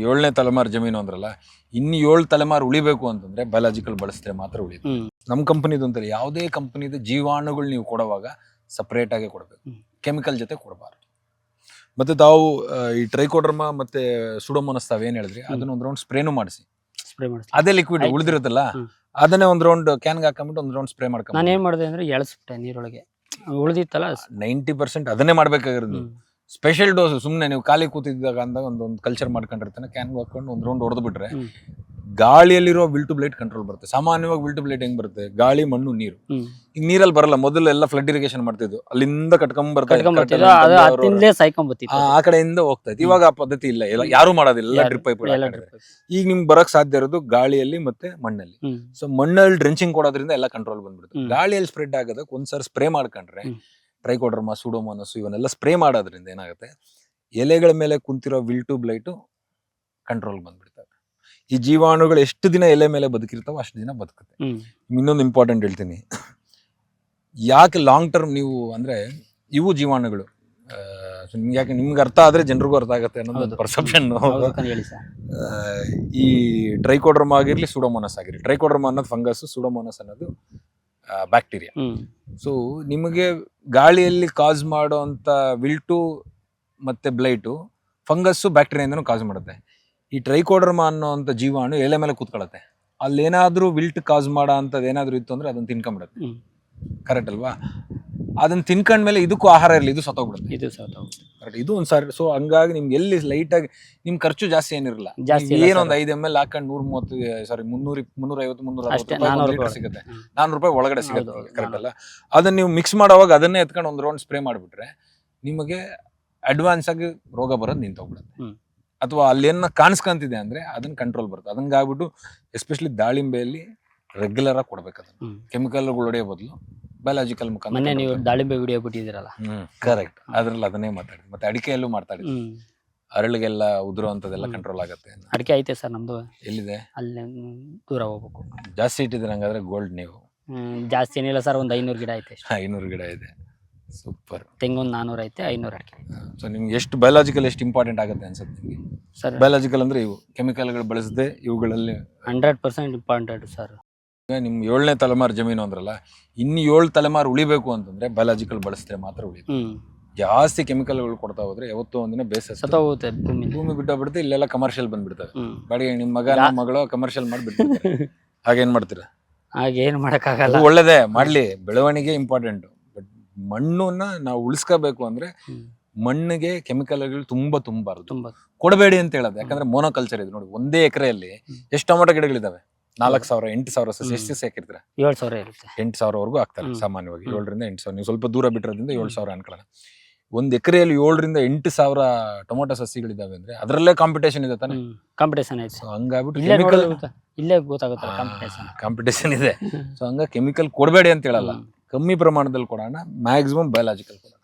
7ನೇ ತಲೆಮಾರು ಜಮೀನು ಅಂದ್ರಲ್ಲ, ಇನ್ನು 7 ತಲೆಮಾರು ಉಳಿಬೇಕು ಅಂತಂದ್ರೆ ಬಯಾಲಜಿಕಲ್ ಬಳಸಿದ್ರೆ ಮಾತ್ರ ಉಳಿಯುತ್ತೆ. ನಮ್ಮ ಕಂಪನಿದು ಅಂತಾರೆ, ಯಾವುದೇ ಕಂಪನಿದು ಜೀವಾಣುಗಳು ನೀವು ಕೊಡುವಾಗ ಸಪರೇಟ್ ಆಗಿ ಕೊಡಬೇಕು, ಕೆಮಿಕಲ್ ಜೊತೆ ಕೊಡಬಾರ್ದು. ಮತ್ತೆ ತಾವು ಈ ಟ್ರೈಕೋಡರ್ಮಾ ಮತ್ತೆ ಸುಡೋಮೋನಸ್ ತಾವೇನು ಹೇಳಿದ್ರಿ, ಅದನ್ನ ಒಂದು ರೌಂಡ್ ಸ್ಪ್ರೇನು ಮಾಡಿಸಿ, ಅದೇ ಲಿಕ್ವಿಡ್ ಉಳಿದಿರುತ್ತಲ್ಲ ಅದನ್ನೇ ಒಂದು ರೌಂಡ್ ಕ್ಯಾನ್ಗೆ ಹಾಕೊಂಡ್ಬಿಟ್ಟು ಒಂದು ರೌಂಡ್ ಸ್ಪ್ರೇ ಮಾಡ್ಕೊಂಡು. ನಾನು ಏನ್ ಮಾಡಿದೆ ಅಂದ್ರೆ ಎಳಸ್ಬಿಟ್ಟೆ ನೀರೊಳಗೆ, ಉಳಿದಿತ್ತಲ್ಲ 90% ಅದನ್ನೇ ಮಾಡ್ಬೇಕಾಗಿರೋದು. ಸ್ಪೆಷಲ್ ಡೋಸ್ ಸುಮ್ಮನೆ ನೀವು ಖಾಲಿ ಕೂತಿದ್ದಾಗ ಅಂದಾಗ ಒಂದು ಕಲ್ಚರ್ ಮಾಡ್ಕೊಂಡಿರ್ತಾನೆ, ಕ್ಯಾನ್ಗೆ ಹಾಕೊಂಡು ಒಂದು ರೌಂಡ್ ಹೊಡೆದು ಬಿಟ್ರೆ ಗಾಳಿಯಲ್ಲಿರೋ ವಿಲ್ ಟು ಬ್ಲೈಟ್ ಕಂಟ್ರೋಲ್ ಬರುತ್ತೆ. ಸಾಮಾನ್ಯವಾಗಿ ವಿಲ್ ಟು ಬ್ಲೈಟ್ ಹೆಂಗ್ ಬರುತ್ತೆ, ಗಾಳಿ ಮಣ್ಣು ನೀರು. ಈಗ ನೀರಲ್ಲಿ ಬರಲ್ಲ, ಮೊದಲು ಎಲ್ಲ ಫ್ಲಡ್ ಇರಿಗೇಷನ್ ಮಾಡ್ತಿದ್ವು, ಅಲ್ಲಿಂದ ಆ ಕಡೆಯಿಂದ ಹೋಗ್ತಾ ಇತ್ತು. ಇವಾಗ ಆ ಪದ್ಧತಿ ಇಲ್ಲ, ಯಾರು ಮಾಡೋದಿಲ್ಲ, ಡ್ರಿಪ್ ಪೈಪ್. ಈಗ ನಿಮ್ಗೆ ಬರಕ್ ಸಾಧ್ಯ ಇರೋದು ಗಾಳಿಯಲ್ಲಿ ಮತ್ತೆ ಮಣ್ಣಲ್ಲಿ. ಸೊ ಮಣ್ಣಲ್ಲಿ ಡ್ರೆಂಚಿಂಗ್ ಕೊಡೋದ್ರಿಂದ ಎಲ್ಲ ಕಂಟ್ರೋಲ್ ಬಂದ್ಬಿಡುತ್ತೆ. ಗಾಳಿಯಲ್ಲಿ ಸ್ಪ್ರೆಡ್ ಆಗೋದಕ್ಕೆ ಒಂದ್ಸರಿ ಸ್ಪ್ರೇ ಮಾಡ್ಕೊಂಡ್ರೆ ಟ್ರೈಕೋಡರ್ಮಾ ಸುಡೋಮೋನಸ್ ಇವನ್ನೆಲ್ಲ ಸ್ಪ್ರೇ ಮಾಡೋದ್ರಿಂದ ಏನಾಗುತ್ತೆ, ಎಲೆಗಳ ಮೇಲೆ ಕುಂತಿರೋ ವಿಲ್ ಟು ಬ್ಲೈಟು ಕಂಟ್ರೋಲ್ ಬಂದ್ಬಿಡ್ತವೆ. ಈ ಜೀವಾಣುಗಳು ಎಷ್ಟು ದಿನ ಎಲೆ ಮೇಲೆ ಬದುಕಿರ್ತಾವೋ ಅಷ್ಟು ದಿನ ಬದುಕುತ್ತೆ. ಇನ್ನೊಂದು ಇಂಪಾರ್ಟೆಂಟ್ ಹೇಳ್ತೀನಿ, ಯಾಕೆ ಲಾಂಗ್ ಟರ್ಮ್ ನೀವು ಅಂದ್ರೆ ಇವು ಜೀವಾಣುಗಳು ಯಾಕೆ ನಿಮ್ಗೆ ಅರ್ಥ ಆದ್ರೆ ಜನರಿಗೂ ಅರ್ಥ ಆಗುತ್ತೆ ಅನ್ನೋದು ಪರ್ಸೆಪ್ಷನ್. ಈ ಟ್ರೈಕೋಡರ್ಮಾ ಆಗಿರ್ಲಿ ಸುಡೋಮೋನಸ್ ಆಗಿರ್ಲಿ, ಟ್ರೈಕೋಡರ್ಮಾ ಅನ್ನೋದು ಫಂಗಸ್, ಸುಡೋಮೋನಸ್ ಅನ್ನೋದು ಬ್ಯಾಕ್ಟೀರಿಯಾ. ಸೊ ನಿಮಗೆ ಗಾಳಿಯಲ್ಲಿ ಕಾಸ್ ಮಾಡೋ ಅಂತ ವಿಲ್ಟು ಮತ್ತೆ ಬ್ಲೈಟು ಫಂಗಸ್ಸು ಬ್ಯಾಕ್ಟೀರಿಯಾದಿಂದನೂ ಕಾಸ್ ಮಾಡುತ್ತೆ. ಈ ಟ್ರೈಕೋಡರ್ಮಾ ಅನ್ನೋಂಥ ಜೀವಾಣು ಎಲೆ ಮೇಲೆ ಕೂತ್ಕೊಳ್ಳುತ್ತೆ, ಅಲ್ಲೇನಾದ್ರೂ ವಿಲ್ಟ್ ಕಾಸ್ ಮಾಡೋ ಅಂಥದ್ದು ಏನಾದ್ರು ಇತ್ತು ಅಂದ್ರೆ ಅದನ್ನ ತಿನ್ಕೊಂಡ್ಬಿಡುತ್ತೆ. ಕರೆಕ್ಟ್ ಅಲ್ವಾ? ಅದನ್ನ ತಿನ್ಕೊಂಡ್ಮೇಲೆ ಇದಕ್ಕೂ ಆಹಾರ ಇರಲಿ, ಇದು ಸತ್ತೋಗ್ಬಿಡುತ್ತೆ. ಕರೆಕ್ಟ್, ಇದು ಒಂದು ಸಾರಿ. ಸೊ ಹಂಗಾಗಿ ನಿಮ್ಗೆ ಎಲ್ಲಿ ಲೈಟ್ ಆಗಿ ನಿಮ್ ಖರ್ಚು ಜಾಸ್ತಿ ಏನಿರಲ್ಲ. ಏನೊಂದು 5 ml ಹಾಕೊಂಡು 350-360 ಸಿಗುತ್ತೆ, 400 ರೂಪಾಯಿ ಒಳಗಡೆ ಸಿಗುತ್ತೆ. ಕರೆಕ್ಟ್ ಅಲ್ಲ? ಅದನ್ನ ನೀವು ಮಿಕ್ಸ್ ಮಾಡೋವಾಗ ಅದನ್ನೇ ಎತ್ಕೊಂಡು ಒಂದು ರೌಂಡ್ ಸ್ಪ್ರೇ ಮಾಡಿಬಿಟ್ರೆ ನಿಮಗೆ ಅಡ್ವಾನ್ಸ್ ಆಗಿ ರೋಗ ಬರೋದು ನಿಂತೋಗ್ಬಿಡುತ್ತೆ. ಅಥವಾ ಅಲ್ಲೇನ ಕಾಣಿಸ್ಕೊಂತಿದೆ ಅಂದ್ರೆ ಅದನ್ನ ಕಂಟ್ರೋಲ್ ಬರುತ್ತೆ. ಅದಂಗಾಗ್ಬಿಟ್ಟು ಎಸ್ಪೆಷಲಿ ದಾಳಿಂಬೆಯಲ್ಲಿ ರೆಗ್ಯುಲರ್ ಆಗಿ ಕೊಡ್ಬೇಕು. ಅದನ್ನ ಕೆಮಿಕಲ್ಗಳು ಹೊಡೆಯೋ ಬದಲು ಬಯಾಲಜಿಕಲ್ ಮುಖಾಂತರ. ನೀವು ದಾಳಿಂಬೆ ವಿಡಿಯೋ ಬಿಟ್ಟಿದ್ದೀರಲ್ಲ, ಕರೆಕ್ಟ್, ಅದ್ರಲ್ಲಿ ಅದನ್ನೇ ಮಾತಾಡಿದ್ವಿ. ಮತ್ತೆ ಅಡಿಕೆಯಲ್ಲೂ ಮಾತಾಡಿದ್ವಿ, ಅರಳಿಗೆಲ್ಲ ಉದುರೋ ಅಂತದೆಲ್ಲ ಕಂಟ್ರೋಲ್ ಆಗುತ್ತೆ. ಅಡಿಕೆ ಐತೆ ಸರ್ ನಮ್ದು. ಎಲ್ಲಿದೆ? ಅಲ್ಲಿ ದೂರ ಹೋಗ್ಬೇಕು. ಜಾಸ್ತಿ ಇಟ್ಟಿದ್ರೆ ಹಂಗಾದ್ರೆ ಗೋಲ್ಡ್ ನೀವು. ಜಾಸ್ತಿ ಏನಿಲ್ಲ ಸರ್, ಒಂದು 500 ಗಿಡ ಐತೆ. 500 ಗಿಡ ಇದೆ, ಸೂಪರ್. ತೆಂಗೊಂದು 400 ಐತೆ, 500 ಅಡಿಕೆ. ಸೊ ನಿಮ್ಗೆ ಎಷ್ಟು ಬಯಾಲಜಿಕಲ್ ಎಷ್ಟು ಇಂಪಾರ್ಟೆಂಟ್ ಆಗುತ್ತೆ ಅನ್ಸುತ್ತೆ ನಿಮಗೆ ಸರ್? ಬಯಾಲಜಿಕಲ್ ಅಂದ್ರೆ ಇವು ಕೆಮಿಕಲ್ಗಳು ಬಳಸದೆ ಇವುಗಳಲ್ಲಿ 100% ಇಂಪಾರ್ಟೆಂಟ್ ಸರ್. ನಿಮ್ 7ನೇ ತಲೆಮಾರು ಜಮೀನು ಅಂದ್ರಲ್ಲ, ಇನ್ನು 7 ತಲೆಮಾರು ಉಳಿಬೇಕು ಅಂತಂದ್ರೆ ಬಯಾಲಜಿಕಲ್ ಬಳಸಿದ್ರೆ ಮಾತ್ರ ಉಳಿಯುತ್ತೆ. ಜಾಸ್ತಿ ಕೆಮಿಕಲ್ಗಳು ಕೊಡ್ತಾ ಹೋದ್ರೆ ಯಾವತ್ತೋ ಒಂದಿನ ಬೇಸಸ್ ಭೂಮಿ ಬಿಟ್ಟೋಗ್ಬಿಡುತ್ತೆ. ಇಲ್ಲೆಲ್ಲ ಕಮರ್ಷಿಯಲ್ ಬಂದ್ಬಿಡ್ತವೆ. ಬಾಡಿಗೆ ನಿಮ್ ಮಗ ಮಗಳು ಕಮರ್ಷಿಯಲ್ ಮಾಡ್ಬಿಡ್ತಾರೆ. ಹಾಗೇನ್ ಮಾಡ್ತೀರಾ? ಹಾಗೇನ್ ಮಾಡಕ್ಕಾಗಲ್ಲ. ಒಳ್ಳೇದೇ ಮಾಡ್ಲಿ, ಬೆಳವಣಿಗೆ ಇಂಪಾರ್ಟೆಂಟ್. ಬಟ್ ಮಣ್ಣನ್ನ ನಾವು ಉಳಿಸ್ಕೋಬೇಕು ಅಂದ್ರೆ ಮಣ್ಣಿಗೆ ಕೆಮಿಕಲ್ಗಳು ತುಂಬಾ ತುಂಬಾರ್ದು, ಕೊಡಬೇಡಿ ಅಂತ ಹೇಳೋದು. ಯಾಕಂದ್ರೆ ಮೋನೋಕಲ್ಚರ್ ಇದೆ ನೋಡಿ, ಒಂದೇ ಎಕರೆಯಲ್ಲಿ ಎಷ್ಟು ಟೊಮೆಟೊ ಗಿಡಗಳಿದಾವೆ? 4000 8,000 ಸಸಿ. ಎಷ್ಟು ಸಸಿ ಹಾಕಿರ್ತೀರ? 7,000 ಇರುತ್ತೆ. 8,000 ಆಗ್ತಾರೆ ಸಾಮಾನ್ಯವಾಗಿ. 7ರಿಂದ 8,000. ನೀವು ಸ್ವಲ್ಪ ದೂರ ಬಿಟ್ಟಿರೋದ್ರಿಂದ 7,000 ಅನ್ಕೊಳ್ಳೋಣ. ಒಂದ್ ಎಕರೆಯಲ್ಲಿ 7ರಿಂದ 8,000 ಟೊಮೊಟೊ ಸಸಿಗಳಿದಾವೆ ಅಂದ್ರೆ ಅದರಲ್ಲೇ ಕಾಂಪಿಟೇಷನ್ ಇದೆ ತಾನೆ? ಕಾಂಪಿಟೇಷನ್ ಐತೆ. ಹಂಗಾಗ್ಬಿಟ್ಟು ಇಲ್ಲೇ ಗೊತ್ತಾಗುತ್ತೆ ಕಾಂಪಿಟೇಷನ್ ಇದೆ. ಸೊ ಹಂಗ ಕೆಮಿಕಲ್ ಕೊಡಬೇಡಿ ಅಂತ ಹೇಳಲ್ಲ, ಕಮ್ಮಿ ಪ್ರಮಾಣದಲ್ಲಿ ಕೊಡೋಣ, ಮ್ಯಾಕ್ಸಿಮಮ್ ಬಯಾಲಜಿಕಲ್ ಕೊಡೋಣ.